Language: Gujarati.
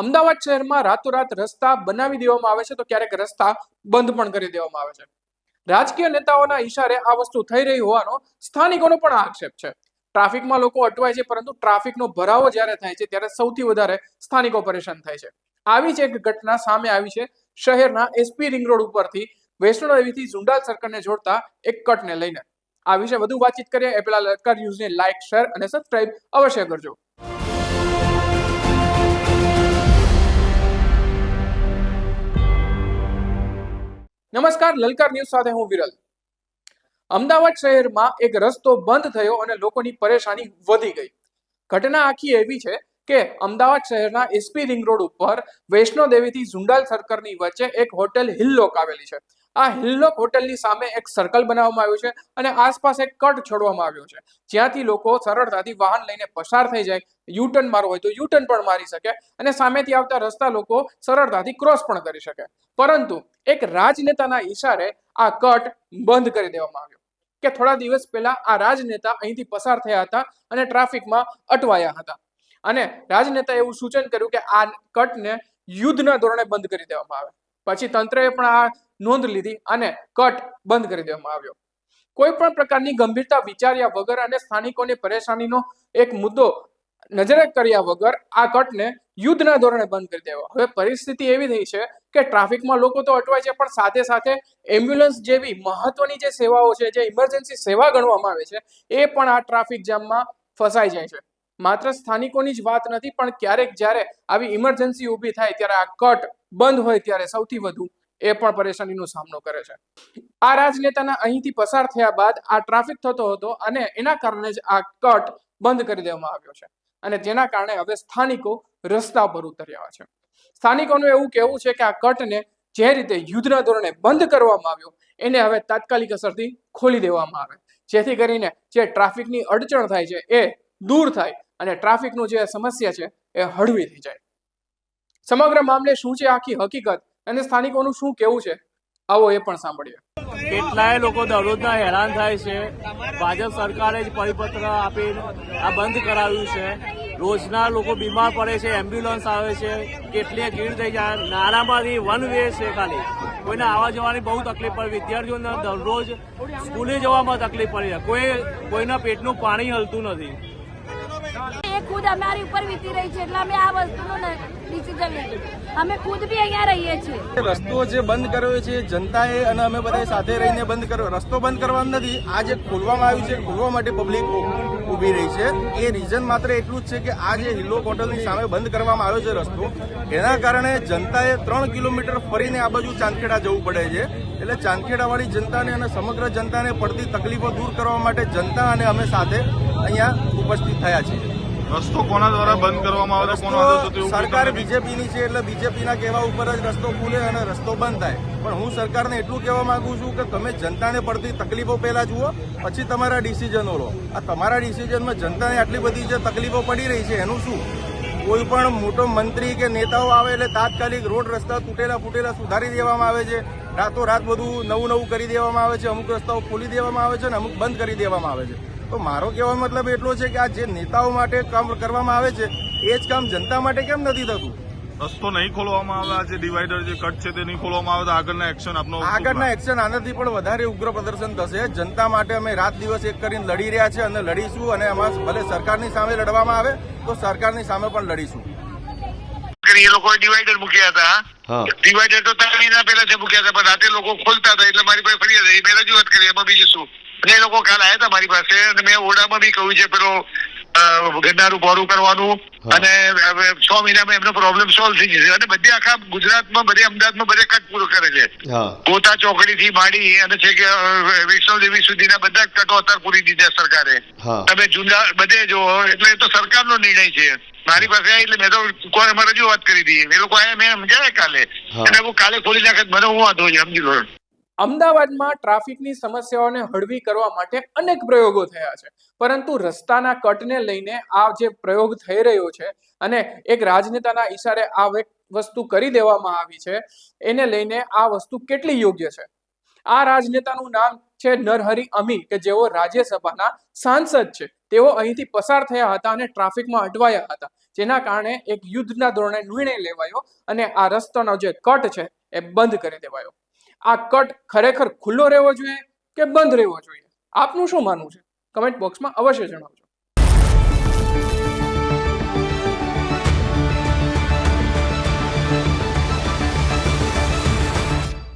અમદાવાદ શહેરમાં રાતોરાત રસ્તા બનાવી દેવામાં આવે છે તો ક્યારેક રસ્તા બંધ પણ કરી દેવામાં આવે છે. રાજકીય નેતાઓના ઈશારે આ વસ્તુ થઈ રહી હોવાનો સ્થાનિકોનો પણ આક્ષેપ છે. ટ્રાફિકમાં લોકો અટવાય છે, પરંતુ ટ્રાફિકનો ભરાવો જ્યારે થાય છે ત્યારે સૌથી વધારે સ્થાનિકો પરેશાન થાય છે. આવી જ એક ઘટના સામે આવી છે શહેરના એસપી રિંગ રોડ ઉપરથી વૈષ્ણોદેવીથી ઝુંડાલ સર્કલને જોડતા એક કટને લઈને. આ વિશે વધુ વાતચીત કરીએ એ પહેલા લલકાર ન્યૂઝને લાઇક, શેર અને સબસ્ક્રાઇબ અવશ્ય કરજો. નમસ્કાર, લલકાર ન્યૂઝ સાથે હું વિરલ. અમદાવાદ શહેરમાં એક રસ્તો બંધ થયો અને લોકોની પરેશાની વધી ગઈ. ઘટના આખી એવી છે કે અમદાવાદ શહેરના એસપી રિંગ રોડ ઉપર વૈષ્ણોદેવીથી ઝુંડાલ સર્કલની વચ્ચે એક હોટેલ હિલ્લોક આવેલી છે. આ હિલ્લોક હોટેલની સામે એક સર્કલ બનાવવામાં આવ્યું છે અને આસપાસ એક કટ છોડવામાં આવ્યો છે, જ્યાંથી લોકો સરળતાથી વાહન લઈને પસાર થઈ જાય. યુટર્ન મારવું હોય તો યુટર્ન પણ મારી શકે અને સામેથી આવતા રસ્તા લોકો સરળતાથી ક્રોસ પણ કરી શકે. પરંતુ એક રાજનેતાના ઈશારે આ કટ બંધ કરી દેવામાં આવ્યો કે થોડા દિવસ પહેલા આ રાજનેતા અહીંથી પસાર થયા હતા અને ટ્રાફિકમાં અટવાયા હતા. અને રાજનેતાએ એવું સૂચન કર્યું કે આ કટને યુદ્ધના ધોરણે બંધ કરી દેવામાં આવે. પછી તંત્રએ પણ આ નોંધ લીધી અને કટ બંધ કરી દેવામાં આવ્યો. કોઈ પણ પ્રકારની ગંભીરતા વિચાર્યા વગર અને સ્થાનિકોની પરેશાનીનો એક મુદ્દો નજરે કર્યા વગર આ કટને યુદ્ધના ધોરણે બંધ કરી દેવા. હવે પરિસ્થિતિ એવી થઈ છે કે ટ્રાફિકમાં લોકો તો અટવાય છે, પણ સાથે સાથે એમ્બ્યુલન્સ જેવી મહત્વની જે સેવાઓ છે, જે ઇમરજન્સી સેવા ગણવામાં આવે છે, એ પણ આ ટ્રાફિક જામમાં ફસાઈ જાય છે. માત્ર સ્થાનિકોની જ વાત નથી, પણ ક્યારેક જ્યારે આવી ઇમરજન્સી ઊભી થાય ત્યારે આ કટ બંધ હોય ત્યારે સૌથી વધુ એ પણ પરેશાનીનો સામનો કરે છે. આ રાજનેતાના અહીંથી પસાર થયા બાદ આ ટ્રાફિક થતો હતો અને એના કારણે જ આ કટ બંધ કરી દેવામાં આવ્યો છે અને જેના કારણે હવે સ્થાનિકો રસ્તા પર ઉતર્યા છે. સ્થાનિકોનું એવું કહેવું છે કે આ કટને જે રીતે યુદ્ધના ધોરણે બંધ કરવામાં આવ્યો એને હવે તાત્કાલિક અસરથી ખોલી દેવામાં આવે, જેથી કરીને જે ટ્રાફિકની અડચણ થાય છે એ દૂર થાય અને ટ્રાફિકનું જે સમસ્યા છે એ હળવી થઈ જાય. સમગ્ર મામલે શું છે આખી હકીકત અને સ્થાનિકોનું શું કહેવું છે, આવો એ પણ સાંભળીએ. કેટલાય લોકો દરરોજના હેરાન થાય છે. ભાજપ સરકારે જ પરિપત્ર આપી આ બંધ કરાવ્યું છે. રોજના લોકો બીમાર પડે છે, એમ્બ્યુલન્સ આવે છે, કેટલી ભીડ થઈ જાય. નારામાંથી વન વે છે, ખાલી કોઈને આવવા જવાની બહુ તકલીફ પડે. વિદ્યાર્થીઓને દરરોજ સ્કૂલે જવામાં તકલીફ પડી જાય. કોઈના પેટનું પાણી હલતું નથી. એ ખુદ અમારી ઉપર વીતી રહી છે, એટલે અમે આ વસ્તુનું ડિસિઝન લીધું. અમે ખુદ બી અહીંયા રહીએ છીએ. રસ્તો જે બંધ કર્યો છે જનતાએ અને અમે બધા સાથે રહીને બંધ કર્યો. રસ્તો બંધ કરવાનો નથી, આ જે ખોલવામાં આવ્યું છે ખોલવા માટે પબ્લિક ઉભી રહી છે. એ રીઝન માત્ર એટલું જ છે કે આ જે હિલ્લોક હોટલની સામે બંધ કરવામાં આવ્યો છે રસ્તો, એના કારણે જનતાએ 3 કિલોમીટર ફરીને આ બાજુ ચાંદખેડા જવું પડે છે. એટલે ચાંદખેડાવાળી જનતાને અને સમગ્ર જનતાને પડતી તકલીફો દૂર કરવા માટે જનતા અને અમે સાથે અહીંયા ઉપસ્થિત થયા છીએ. રસ્તો કોના દ્વારા બંધ કરવામાં આવે છે? સરકાર બીજેપીની છે એટલે બીજેપીના કહેવા ઉપર જ રસ્તો ખુલે અને રસ્તો બંધ થાય. પણ હું સરકારને એટલું કહેવા માંગુ છું કે તમે જનતાને પડતી તકલીફો પહેલા જુઓ, પછી તમારા ડિસિઝનો લો. આ તમારા ડિસિઝનમાં જનતાને આટલી બધી જે તકલીફો પડી રહી છે એનું શું? કોઈ પણ મોટો મંત્રી કે નેતાઓ આવે એટલે તાત્કાલિક રોડ રસ્તા તૂટેલા ફૂટેલા સુધારી દેવામાં આવે છે. રાતોરાત બધું નવું કરી દેવામાં આવે છે. અમુક રસ્તાઓ ખોલી દેવામાં આવે છે અને અમુક બંધ કરી દેવામાં આવે છે. તો મારો કહેવાનો મતલબ એટલો છે કે આ જે નેતાઓ માટે કામ કરવામાં આવે છે એ જ કામ જનતા માટે કેમ નથી થતું? રસ્તો નહીં ખોલવામાં આવે, આ જે ડિવાઈડર જે કટ છે તે નહીં ખોલવામાં આવે તો આગળના એક્શન આગળના એક્શન આનાથી પણ વધારે ઉગ્ર પ્રદર્શન થશે. જનતા માટે અમે રાત દિવસ એક કરીને લડી રહ્યા છે અને લડીશું. અને એમાં ભલે સરકારની સામે લડવામાં આવે તો સરકારની સામે પણ લડીશું. એ લોકોએ ડિવાઈડર મૂક્યા હતા. ડિવાઈડર તો 3 મહિના પહેલા છે મૂક્યા હતા, પણ રાતે લોકો ખોલતા હતા એટલે મારી પાસે ફરિયાદ આવી. મેં રજૂઆત કરી, એમાં બીજું શું. અને એ લોકો કાલ આવ્યા હતા મારી પાસે અને મેં ઓરડામાં બી કહ્યું છે પેલો ગન્નારું પહોળું કરવાનું અને 6 મહિનામાં એમનો પ્રોબ્લેમ સોલ્વ થઈ જશે. અને બધે આખા ગુજરાતમાં, બધે અમદાવાદમાં બધે કટ પૂરો કરે છે. ગોતા ચોકડી થી માંડી અને છે કે વૈષ્ણોદેવી સુધીના બધા કટો અત્યારે પૂરી દીધા સરકારે. તમે જુના બધે જો, એટલે તો સરકારનો નિર્ણય છે. મારી પાસે એટલે મેં તો કોઈ અમારે રજૂઆત કરી હતી. એ લોકો આયા, મેં સમજાય કાલે અને હું કાલે ખોલી નાખે મને હું વાંધો છે, સમજી લો. અમદાવાદમાં ટ્રાફિકની સમસ્યાઓને હળવી કરવા માટે અનેક પ્રયોગો થયા છે, પરંતુ રસ્તાના કટને લઈને આ જે પ્રયોગ થઈ રહ્યો છે અને એક રાજનેતાના ઈશારે આ વસ્તુ કરી દેવામાં આવી છે, એને લઈને આ વસ્તુ કેટલી યોગ્ય છે? આ રાજનેતાનું નામ છે નરહરી અમી, કે જેઓ રાજ્યસભાના સાંસદ છે. તેઓ અહીંથી પસાર થયા હતા અને ટ્રાફિકમાં અટવાયા હતા, જેના કારણે એક યુદ્ધના ધોરણે નિર્ણય લેવાયો અને આ રસ્તાનો જે કટ છે એ બંધ કરી દેવાયો. આ કટ ખરેખર ખુલ્લો રહેવો જોઈએ કે બંધ રહેવો જોઈએ? આપનું શું માનવું છે? કમેન્ટ બોક્સમાં અવશ્ય જણાવજો.